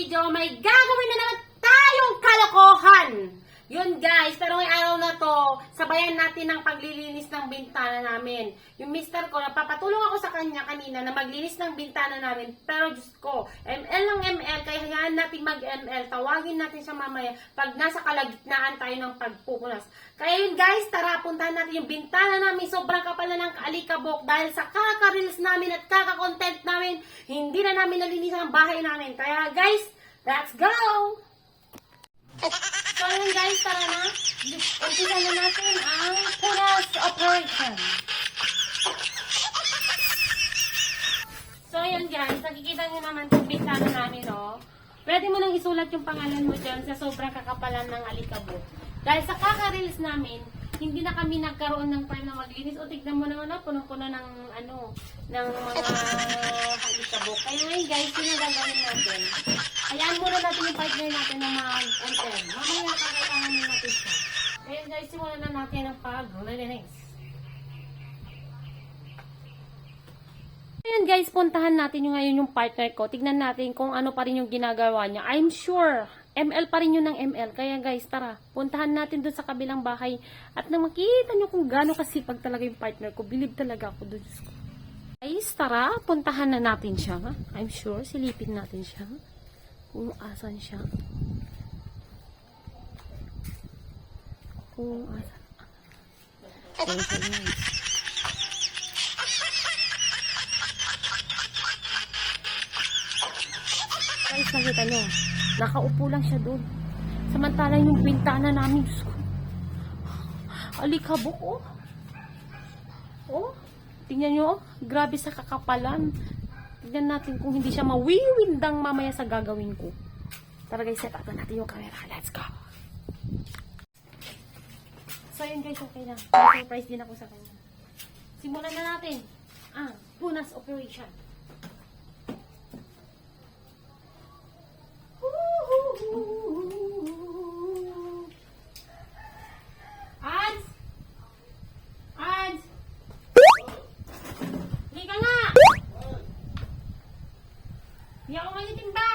video, may gagawin na naman tayong kalokohan. Yun guys, pero ngayong araw na to, sabayan natin ng paglilinis ng bintana namin. Yung mister ko, napapatulong ako sa kanya kanina na maglinis ng bintana namin. Pero Diyos ko, ML ng ML, kaya hayaan natin mag-ML. Tawagin natin siya mamaya pag nasa kalagitnaan tayo ng pagpupunas. Kaya yun guys, tara, puntahan natin yung bintana namin. Sobrang kapal na ng kaalikabok dahil sa kaka-reels namin at kaka-content namin, hindi na namin nalinisan ang bahay namin. Kaya guys, let's go! So yun guys, tara na. Umpisa na natin ang punas operation. So yun guys, nakikita nyo naman itong bintana namin, no? Pwede mo nang isulat yung pangalan mo dyan sa sobrang kakapalan ng alikabok. Dahil sa kaka-reels namin, hindi na kami nagkaroon ng time na maglinis. O tignan mo naman na, punong-puno ng ng mga alikabok. Kaya ngayon guys, yun ang gagawin natin. Hayaan muna natin yung partner natin ng mga ML. Mamaya kakailangan natin siya. Kaya guys, simulan na natin ang pag-linis. Ayan guys, puntahan natin yung ngayon yung partner ko. Tignan natin kung ano pa rin yung ginagawa niya. I'm sure, ML pa rin yun ng ML. Kaya guys, tara, puntahan natin dun sa kabilang bahay. At nang makita nyo kung gaano kasipag talaga yung partner ko. Believe talaga ako dun. Guys, tara, puntahan na natin siya. I'm sure, silipin natin siya. Kung asan siya. Kung asan. Guys, nakita nyo. Nakaupo lang siya doon. Samantalang yung bintana namin, Diyos ko. Alikabok, oh. Oh, tingnan nyo, oh. Grabe sa kakapalan. Tignan natin kung hindi siya mawiwindang mamaya sa gagawin ko. Tara guys, set up na natin yung camera. Let's go! So yun guys, okay na. May surprise din ako sa kanya. Simulan na natin ang punas operation. Ads! Ads! Hindi ka nga! Hindi ako manitimba!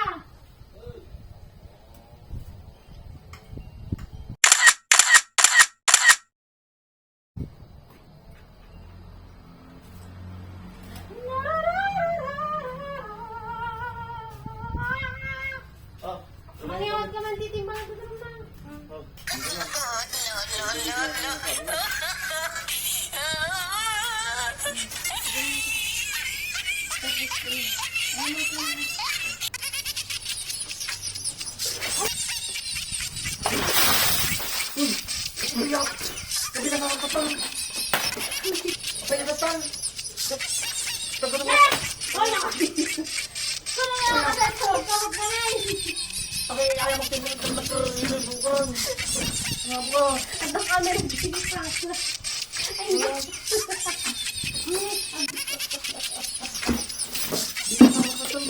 Maniwag ka man titimba ka doon ba? Sabi na mga kapal. Sabi na kapal. Sabi na Yes! Wala ka! Wala ka sa ito! Tawag ka na eh! Okay, ayaw magtingin ng magkaroon. Nga po. At ang camera din sa akin. Ay, Hindi na mga kapal.